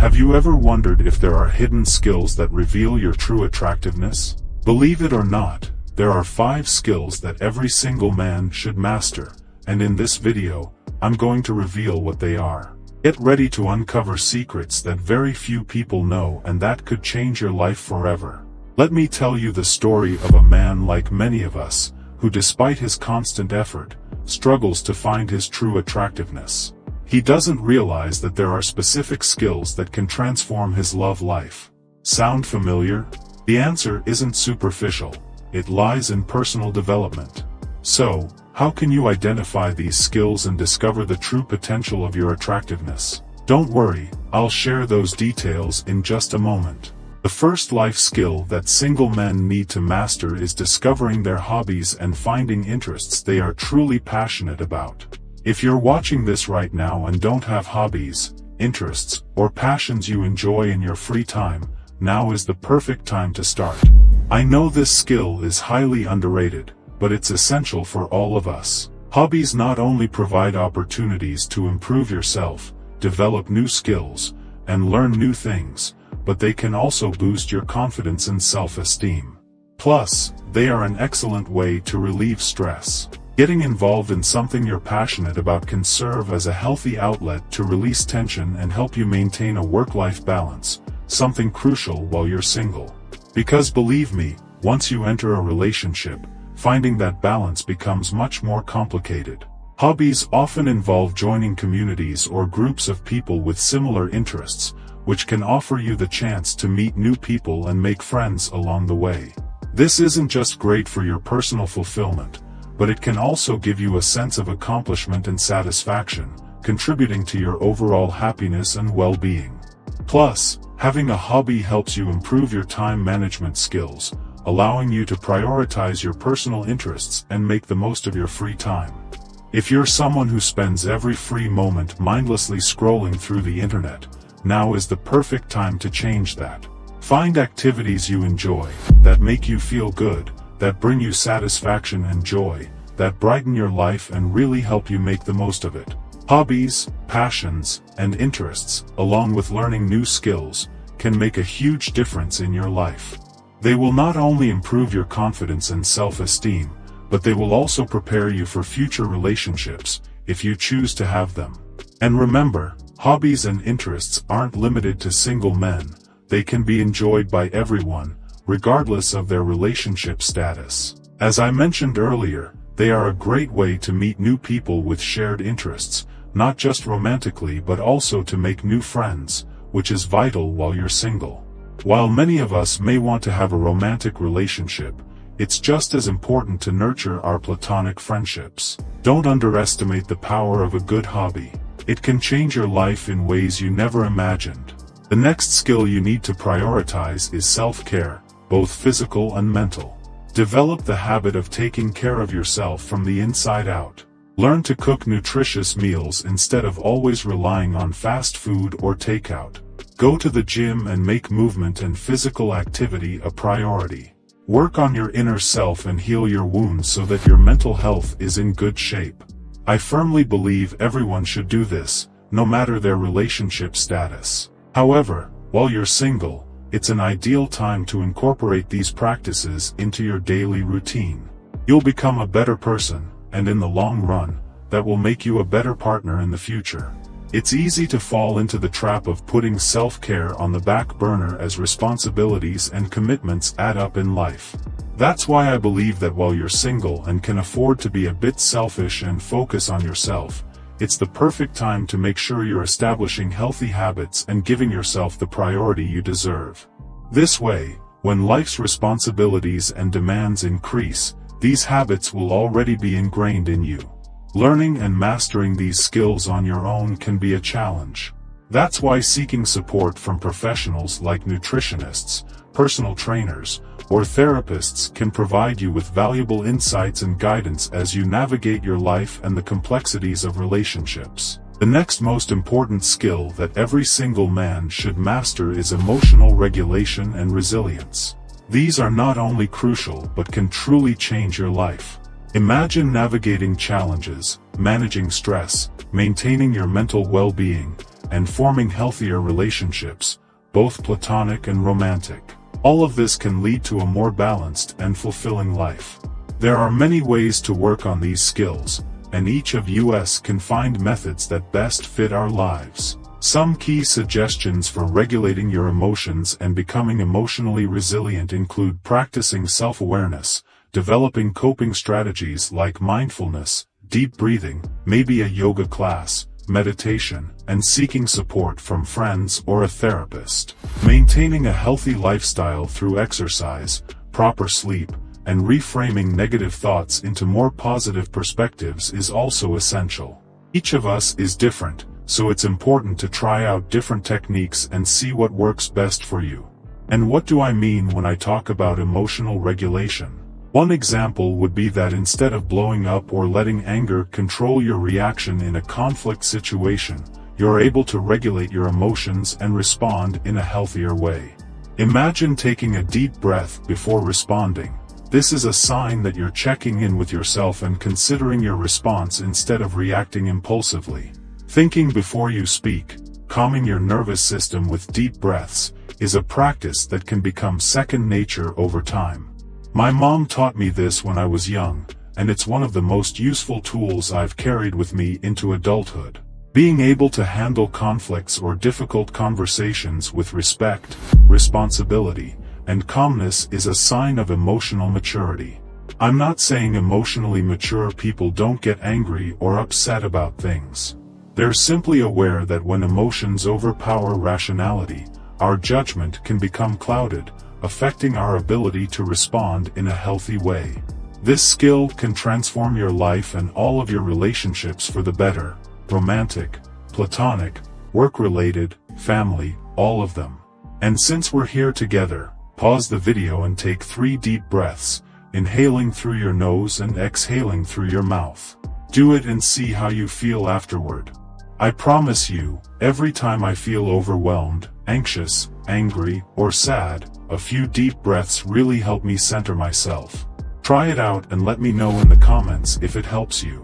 Have you ever wondered if there are hidden skills that reveal your true attractiveness? Believe it or not, there are 5 skills that every single man should master, and in this video, I'm going to reveal what they are. Get ready to uncover secrets that very few people know and that could change your life forever. Let me tell you the story of a man like many of us, who despite his constant effort, struggles to find his true attractiveness. He doesn't realize that there are specific skills that can transform his love life. Sound familiar? The answer isn't superficial. It lies in personal development. So, how can you identify these skills and discover the true potential of your attractiveness? Don't worry, I'll share those details in just a moment. The first life skill that single men need to master is discovering their hobbies and finding interests they are truly passionate about. If you're watching this right now and don't have hobbies, interests, or passions you enjoy in your free time, now is the perfect time to start. I know this skill is highly underrated, but it's essential for all of us. Hobbies not only provide opportunities to improve yourself, develop new skills, and learn new things, but they can also boost your confidence and self-esteem. Plus, they are an excellent way to relieve stress. Getting involved in something you're passionate about can serve as a healthy outlet to release tension and help you maintain a work-life balance, something crucial while you're single. Because believe me, once you enter a relationship, finding that balance becomes much more complicated. Hobbies often involve joining communities or groups of people with similar interests, which can offer you the chance to meet new people and make friends along the way. This isn't just great for your personal fulfillment, but it can also give you a sense of accomplishment and satisfaction, contributing to your overall happiness and well-being. Plus, having a hobby helps you improve your time management skills, allowing you to prioritize your personal interests and make the most of your free time. If you're someone who spends every free moment mindlessly scrolling through the internet, now is the perfect time to change that. Find activities you enjoy, that make you feel good, that bring you satisfaction and joy, that brighten your life and really help you make the most of it. Hobbies, passions, and interests, along with learning new skills, can make a huge difference in your life. They will not only improve your confidence and self-esteem, but they will also prepare you for future relationships, if you choose to have them. And remember, hobbies and interests aren't limited to single men. They can be enjoyed by everyone, regardless of their relationship status. As I mentioned earlier, they are a great way to meet new people with shared interests, not just romantically but also to make new friends, which is vital while you're single. While many of us may want to have a romantic relationship, it's just as important to nurture our platonic friendships. Don't underestimate the power of a good hobby. It can change your life in ways you never imagined. The next skill you need to prioritize is self-care, both physical and mental. Develop the habit of taking care of yourself from the inside out. Learn to cook nutritious meals instead of always relying on fast food or takeout. Go to the gym and make movement and physical activity a priority. Work on your inner self and heal your wounds so that your mental health is in good shape. I firmly believe everyone should do this, no matter their relationship status. However, while you're single, it's an ideal time to incorporate these practices into your daily routine. You'll become a better person, and in the long run, that will make you a better partner in the future. It's easy to fall into the trap of putting self-care on the back burner as responsibilities and commitments add up in life. That's why I believe that while you're single and can afford to be a bit selfish and focus on yourself, it's the perfect time to make sure you're establishing healthy habits and giving yourself the priority you deserve. This way, when life's responsibilities and demands increase, these habits will already be ingrained in you. Learning and mastering these skills on your own can be a challenge. That's why seeking support from professionals like nutritionists, personal trainers, or therapists can provide you with valuable insights and guidance as you navigate your life and the complexities of relationships. The next most important skill that every single man should master is emotional regulation and resilience. These are not only crucial but can truly change your life. Imagine navigating challenges, managing stress, maintaining your mental well-being, and forming healthier relationships, both platonic and romantic. All of this can lead to a more balanced and fulfilling life. There are many ways to work on these skills, and each of us can find methods that best fit our lives. Some key suggestions for regulating your emotions and becoming emotionally resilient include practicing self-awareness, developing coping strategies like mindfulness, deep breathing, maybe a yoga class, meditation, and seeking support from friends or a therapist. Maintaining a healthy lifestyle through exercise, proper sleep, and reframing negative thoughts into more positive perspectives is also essential. Each of us is different, so it's important to try out different techniques and see what works best for you. And what do I mean when I talk about emotional regulation? One example would be that instead of blowing up or letting anger control your reaction in a conflict situation, you're able to regulate your emotions and respond in a healthier way. Imagine taking a deep breath before responding. This is a sign that you're checking in with yourself and considering your response instead of reacting impulsively. Thinking before you speak, calming your nervous system with deep breaths, is a practice that can become second nature over time. My mom taught me this when I was young, and it's one of the most useful tools I've carried with me into adulthood. Being able to handle conflicts or difficult conversations with respect, responsibility, and calmness is a sign of emotional maturity. I'm not saying emotionally mature people don't get angry or upset about things. They're simply aware that when emotions overpower rationality, our judgment can become clouded, affecting our ability to respond in a healthy way. This skill can transform your life and all of your relationships for the better: romantic, platonic, work-related, family, all of them. And since we're here together, pause the video and take 3 deep breaths, inhaling through your nose and exhaling through your mouth. Do it and see how you feel afterward. I promise you, every time I feel overwhelmed, anxious, angry, or sad, a few deep breaths really help me center myself. Try it out and let me know in the comments if it helps you.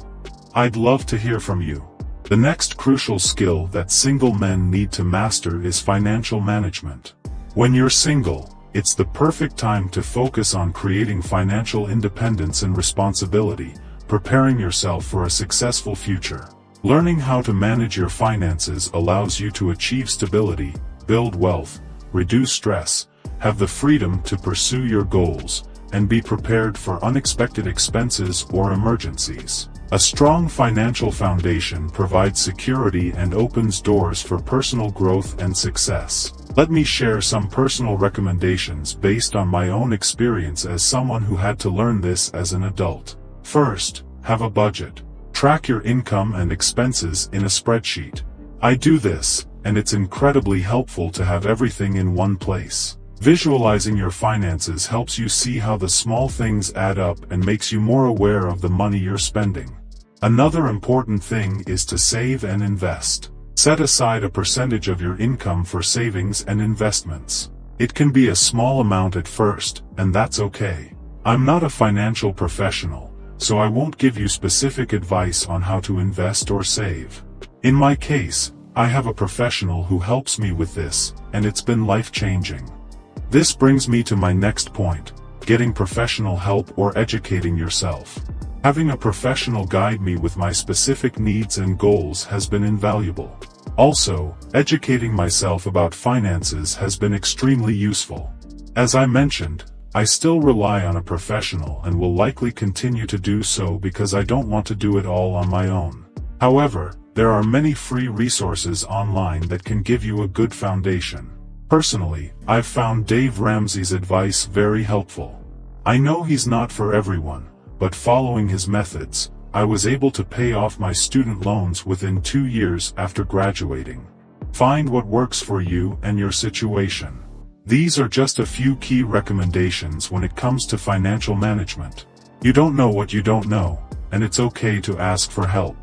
I'd love to hear from you. The next crucial skill that single men need to master is financial management. When you're single, it's the perfect time to focus on creating financial independence and responsibility, preparing yourself for a successful future. Learning how to manage your finances allows you to achieve stability, build wealth, reduce stress, have the freedom to pursue your goals, and be prepared for unexpected expenses or emergencies. A strong financial foundation provides security and opens doors for personal growth and success. Let me share some personal recommendations based on my own experience as someone who had to learn this as an adult. First, have a budget. Track your income and expenses in a spreadsheet. I do this, and it's incredibly helpful to have everything in one place. Visualizing your finances helps you see how the small things add up and makes you more aware of the money you're spending. Another important thing is to save and invest. Set aside a percentage of your income for savings and investments. It can be a small amount at first, and that's okay. I'm not a financial professional, so I won't give you specific advice on how to invest or save. In my case, I have a professional who helps me with this, and it's been life-changing. This brings me to my next point: getting professional help or educating yourself. Having a professional guide me with my specific needs and goals has been invaluable. Also, educating myself about finances has been extremely useful. As I mentioned, I still rely on a professional and will likely continue to do so because I don't want to do it all on my own. However, there are many free resources online that can give you a good foundation. Personally, I've found Dave Ramsey's advice very helpful. I know he's not for everyone, but following his methods, I was able to pay off my student loans within 2 years after graduating. Find what works for you and your situation. These are just a few key recommendations when it comes to financial management. You don't know what you don't know, and it's okay to ask for help.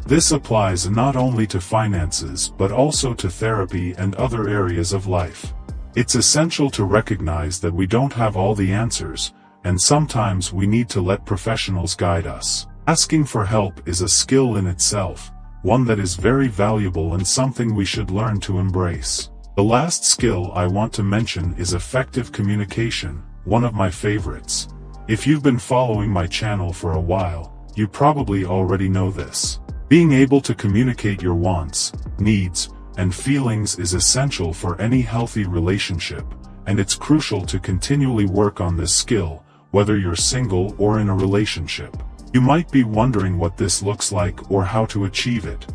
This applies not only to finances but also to therapy and other areas of life. It's essential to recognize that we don't have all the answers, and sometimes we need to let professionals guide us. Asking for help is a skill in itself, one that is very valuable and something we should learn to embrace. The last skill I want to mention is effective communication, one of my favorites. If you've been following my channel for a while, you probably already know this. Being able to communicate your wants, needs, and feelings is essential for any healthy relationship, and it's crucial to continually work on this skill, whether you're single or in a relationship. You might be wondering what this looks like or how to achieve it.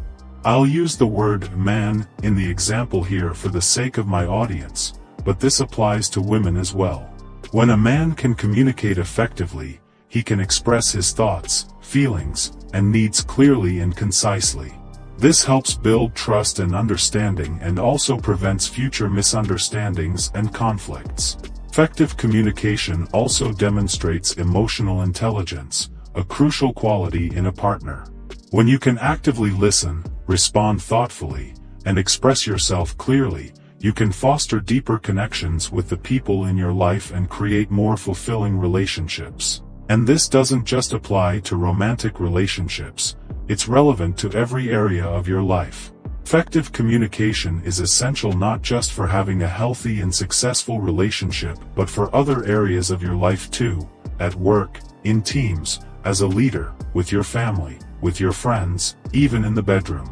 I'll use the word man in the example here for the sake of my audience, but this applies to women as well. When a man can communicate effectively, he can express his thoughts, feelings, and needs clearly and concisely. This helps build trust and understanding and also prevents future misunderstandings and conflicts. Effective communication also demonstrates emotional intelligence, a crucial quality in a partner. When you can actively listen, respond thoughtfully, and express yourself clearly, you can foster deeper connections with the people in your life and create more fulfilling relationships. And this doesn't just apply to romantic relationships, it's relevant to every area of your life. Effective communication is essential not just for having a healthy and successful relationship but for other areas of your life too, at work, in teams, as a leader, with your family, with your friends, even in the bedroom.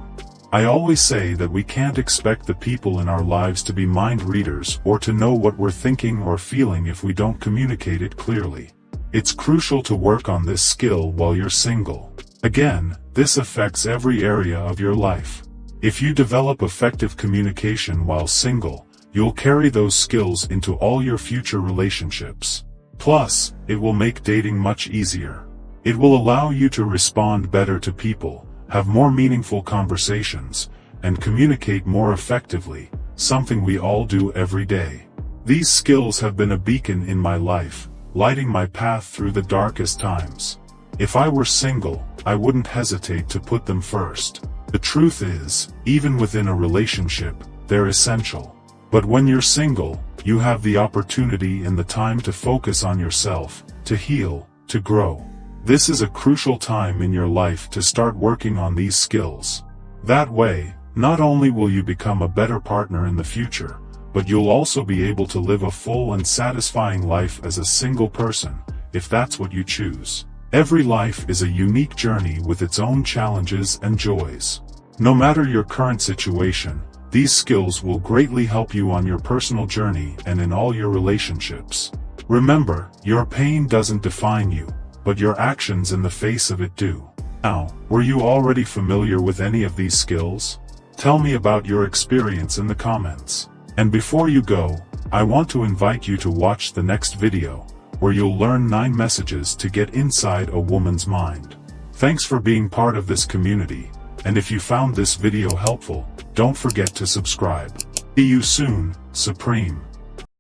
I always say that we can't expect the people in our lives to be mind readers or to know what we're thinking or feeling if we don't communicate it clearly. It's crucial to work on this skill while you're single. Again, this affects every area of your life. If you develop effective communication while single, you'll carry those skills into all your future relationships. Plus, it will make dating much easier. It will allow you to respond better to people, have more meaningful conversations, and communicate more effectively, something we all do every day. These skills have been a beacon in my life, lighting my path through the darkest times. If I were single, I wouldn't hesitate to put them first. The truth is, even within a relationship, they're essential. But when you're single, you have the opportunity and the time to focus on yourself, to heal, to grow. This is a crucial time in your life to start working on these skills. That way, not only will you become a better partner in the future, but you'll also be able to live a full and satisfying life as a single person, if that's what you choose. Every life is a unique journey with its own challenges and joys. No matter your current situation, these skills will greatly help you on your personal journey and in all your relationships. Remember, your pain doesn't define you, but your actions in the face of it do. Now, were you already familiar with any of these skills? Tell me about your experience in the comments. And before you go, I want to invite you to watch the next video, where you'll learn 9 messages to get inside a woman's mind. Thanks for being part of this community, and if you found this video helpful, don't forget to subscribe. See you soon, Supreme.